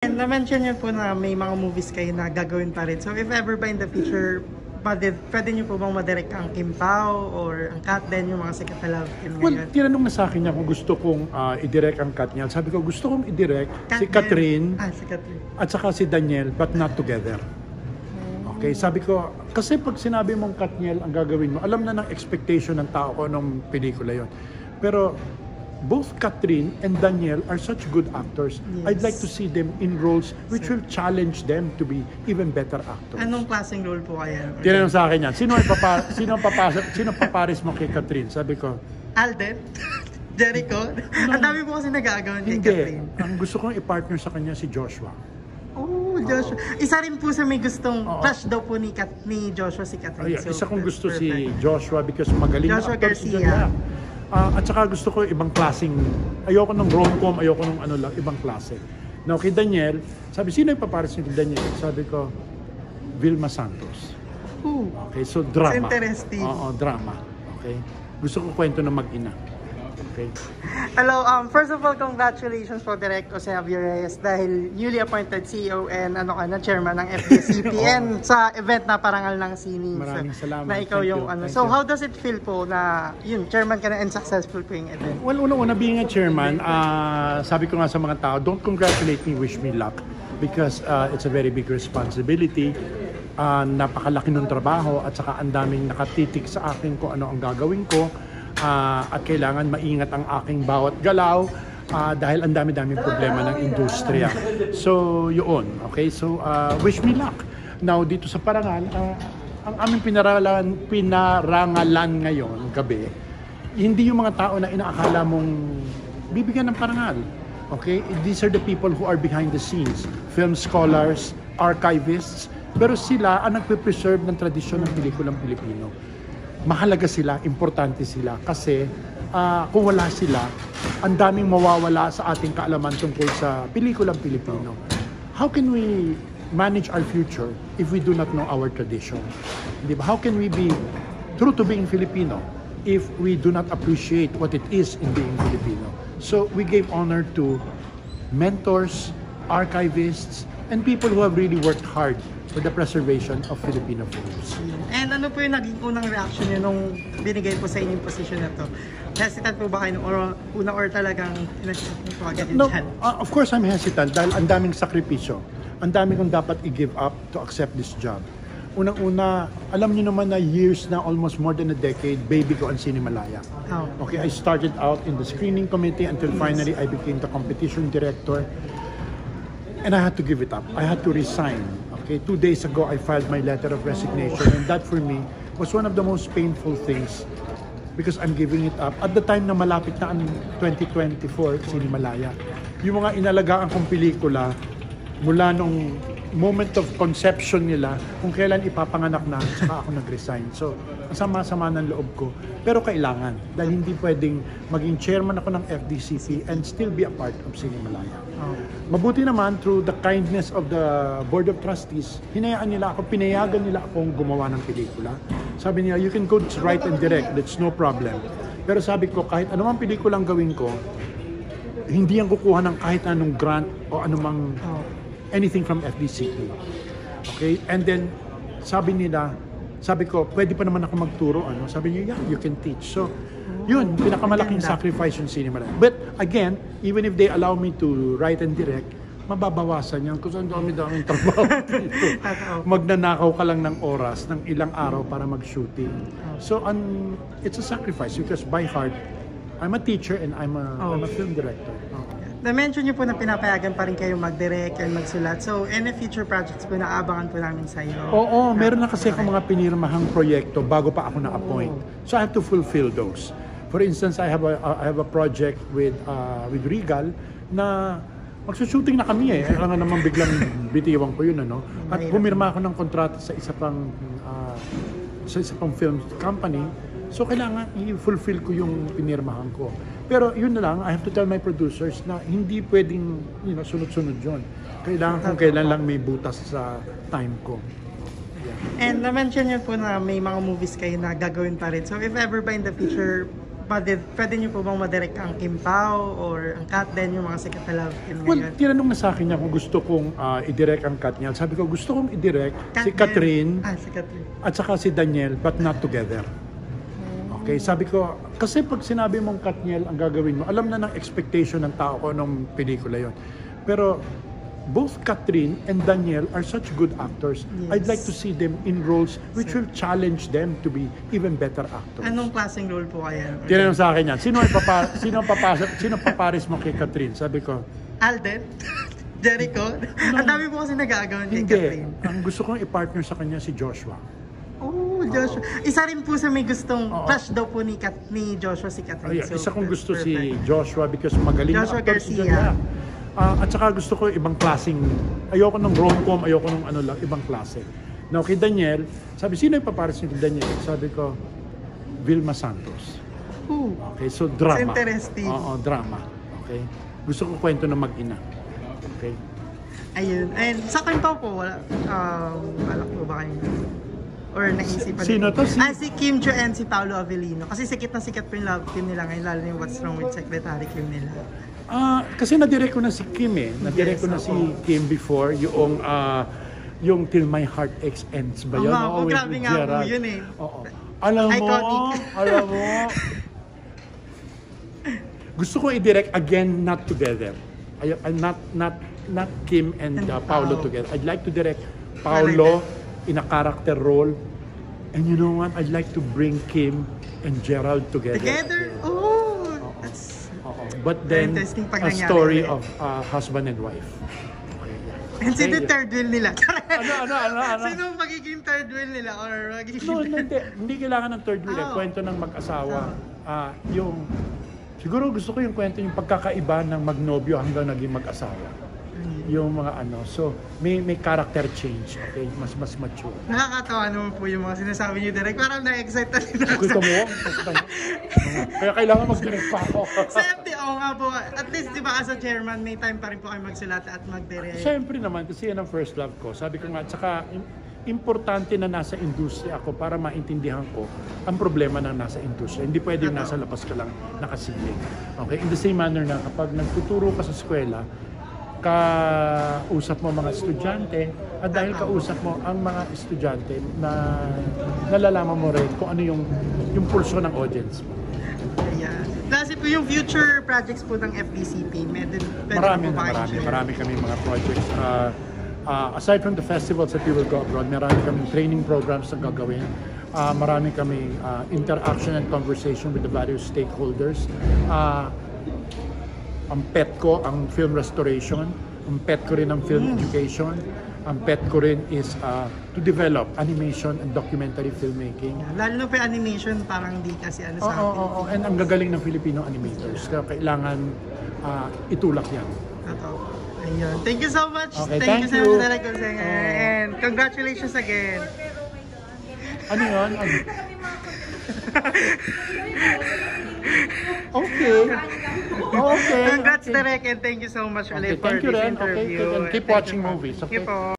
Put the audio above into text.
And na-mention nyo po na may mga movies kayo na gagawin pa rin. So if ever ba in the future, pwede nyo po bang madirect ang Kim Pao or ang Kat Den, yung mga sikat na love team Well, ngayon? tinanong na sa akin niya kung gusto kong i-direct ang Kat niya. Sabi ko, gusto kong i-direct Kat si Catherine Si Catherine. at saka si Daniel, but not together. Okay, sabi ko, kasi pag sinabi mong Katniel ang gagawin mo, alam na ng expectation ng tao ko nung pelikula yon. Pero both Catherine and Daniel are such good actors. Yes. I'd like to see them in roles which will challenge them to be even better actors. Anong klaseng role po kaya? Tinanong sa akin yan, sino paparis mo kay Catherine? Sabi ko, Alden? Jericho? Ang dami po kasi nagagawan kay hindi. Catherine. Ang gusto kong i-partner sa kanya si Joshua. Oh, Joshua. Isa rin po sa may gustong Oo. crush daw po ni Joshua si Catherine. Yeah, So, isa kong gusto perfect. si Joshua because magaling Joshua na actor si Garcia. Joshua. At saka gusto ko ibang klaseng, ayoko ng rom-com, ayoko ng ano lang, ibang klase. Now, kay Daniel, sabi, sino yung paparis ni Daniel? Sabi ko, Vilma Santos. Ooh. Okay, so drama. It's interesting. Oo, drama. Okay. Gusto ko kwento ng mag-ina. Okay. Hello, first of all, congratulations po Direk Jose Javier Reyes dahil newly appointed CEO and chairman ng FDCPN sa event na Parangal ng Sining. Maraming salamat. Na ikaw Thank yung you. Thank So you. how does it feel po na yun, chairman ka na and successful po yung event? Well, una-una, being a chairman, sabi ko nga sa mga tao, don't congratulate me, wish me luck. Because it's a very big responsibility. Napakalaki ng trabaho at saka ang daming nakatitik sa akin kung ano ang gagawin ko. At kailangan maingat ang aking bawat galaw dahil ang dami-daming problema ng industriya. So, yun. Okay? So, wish me luck. Now, dito sa Parangal, ang aming pinarangalan ngayon, gabi, hindi yung mga tao na inaakala mong bibigyan ng parangal. Okay? These are the people who are behind the scenes. Film scholars, archivists, pero sila ang nagpe-preserve ng tradisyon ng pelikulang Pilipino. Mahalaga sila, importante sila kasi kung wala sila, ang daming mawawala sa ating kaalaman tungkol sa pelikulang Pilipino. How can we manage our future if we do not know our tradition? Diba? How can we be true to being Filipino if we do not appreciate what it is in being Filipino? So we gave honor to mentors, archivists, and people who have really worked hard for the preservation of Filipino films. And ano po yung naging unang reaction niyo nung binigay po sa inyo yung position na to? Hesitant po ba kayo or talagang inasip niyo po agad yung No, chance? of course I'm hesitant dahil ang daming sakripisyo. Ang dami kong dapat i-give up to accept this job. Unang-una, alam niyo naman na years na, almost more than a decade, baby ko ang Cinemalaya. Oh. Okay, I started out in the screening committee until finally I became the competition director. And I had to give it up. I had to resign. Okay, 2 days ago, I filed my letter of resignation. And that for me was one of the most painful things because I'm giving it up. At the time na malapit na ang 2024, Cinemalaya, yung mga inalagaan kong pelikula, mula nung moment of conception nila, kung kailan ipapanganak na, saka ako nag-resign. So, sama-sama ng loob ko. Pero kailangan, dahil hindi pwedeng maging chairman ako ng FDCP and still be a part of Cinemalaya. Oh. Mabuti naman, through the kindness of the Board of Trustees, hinayaan nila ako, pinayagan nila akong gumawa ng pelikula. Sabi nila, you can go write and direct, that's no problem. Pero sabi ko, kahit anumang pelikulang gawin ko, hindi yan kukuha ng kahit anong grant o anumang anything from FDCP. Okay? And then, sabi ko, pwede pa naman ako magturo. Sabi niya, yeah, you can teach. So, yun, pinakamalaking sacrifice yung cinema. But again, even if they allow me to write and direct, mababawasan yan kasi ang dami-daming trabaho dito. Magnanakaw ka lang ng oras, ng ilang araw para mag-shooting. So, it's a sacrifice because by heart, I'm a teacher and I'm a film director. Na-mention niyo po na pinapayagan pa rin kayo mag-direct and magsulat. So, any future projects po na aabangan po namin sa iyo? Oo, meron na kasi akong mga pinirmahang proyekto bago pa ako na-appoint. So I have to fulfill those. For instance, I have a project with Regal na magsushooting na kami eh. Kailangan naman biglang bitiwan ko yun, ano? At pumirma ako ng kontrata sa isa pang film company. So kailangan i-fulfill ko yung pinirmahan ko. Pero yun na lang, I have to tell my producers na hindi pwedeng sunod-sunod yun. Kailangan kung kailan lang may butas sa time ko. And na-mention niyo po na may mga movies kayo na gagawin pa rin. So if ever ba in the future, pwede niyo po bang madirect ang Kim Pao or ang Katniel, yung mga sikat na love team Well, ngayon? tinanong na sa akin niya kung gusto kong i-direct ang Katniel. Sabi ko, gusto kong i-direct si Catherine Si Catherine. at saka si Daniel, but not together. Okay, sabi ko, kasi pag sinabi mong Katniel ang gagawin mo, alam na ng expectation ng tao ko nung pelikula yon. Pero both Catherine and Daniel are such good actors. Yes. I'd like to see them in roles which will challenge them to be even better actors. Anong klaseng role po kaya? Tinanong sa akin yan, sino paparis mo kay Catherine? Sabi ko, Alden? Jericho? Ang dami po kasi nag-aagawan kay hindi. Catherine. Ang gusto kong i-partner sa kanya si Joshua. Oh, Joshua. Isa rin po sa may gustong crush daw po ni Joshua si Catherine. Isa kong gusto perfect. si Joshua because magaling Joshua na actor si Garcia. Joshua. At saka gusto ko ibang klaseng, ayoko ng rom-com, ayoko ng ano lang, ibang klase. Now kay Daniel, sabi, sino yung paparis ni Daniel? Sabi ko, Vilma Santos. Ooh. Okay, so drama. It's interesting. Oo, drama. Okay. Gusto ko kwento ng mag-ina. Okay. Ayun. And sa Kim Pao po, wala po ba kayo? Or naisipan Sino niyo? to? Si Kim Chiu and si Paolo Avellino. Kasi sikit na sikat po yung love team nila ngayon, lalo na yung What's Wrong with Secretary Kim nila. Kasi nadirect ko na si Kim eh. Nadirect ko na si Kim before, yung Till My Heart Aches Ends ba yun? Oo, grabe nga po yun eh. Oo. Alam mo, gusto ko i-direct again, not together. Not Kim and Paolo together. I'd like to direct Paolo in a character role. And you know what? I'd like to bring Kim and Gerald together. Together? Oh, that's... But then, interesting pag a nangyari story ulit. of husband and wife. Okay, yeah. And sino third wheel nila? Ano? Sino ang magiging third wheel nila? Or magiging... No, hindi kailangan ng third wheel. Kwento ng mag-asawa. Siguro gusto ko yung kwento yung pagkakaiba ng magnobyo hanggang naging mag-asawa. Yung mga so may character change, okay? Mas mature. Nakakatawa naman po yung mga sinasabi niyo direct. Parang na-excite na din ako. Gusto mo? Kaya kailangan mag-direct pa ako. Sa FTO nga po, at least di ba as a chairman, may time pa rin po kayo magsulat at mag-direct. Siyempre naman, kasi yan ang first love ko. Sabi ko nga, tsaka importante na nasa industriya ako para maintindihan ko ang problema ng nasa industriya. Hindi pwede yung nasa labas ka lang nakasiling. Okay? In the same manner na kapag nagtuturo ka sa eskwela, kausap mo mga estudyante at dahil kausap mo ang mga estudyante na nalalaman mo rin kung ano yung pulso ng audience mo. Ayan. Kasi po yung future projects po ng FDCP, Marami kami mga projects. Aside from the festivals that we will go abroad, marami kami training programs na gagawin. Marami kami interaction and conversation with the various stakeholders. Ang pet ko, ang film restoration. Ang pet ko rin ang film education. Ang pet ko rin is to develop animation and documentary filmmaking. Lalo na po yung animation, parang di kasi sa atin. Oo. And ang gagaling ng Filipino animators. Kaya kailangan itulak yan. Ayun. Thank you so much. Okay, thank you thank so you. much talaga. And congratulations again. Ano yun? Okay. Congrats, Derek, and thank you so much ulit for Thank you this rin. interview. Okay, and keep watching movies. Thank you po.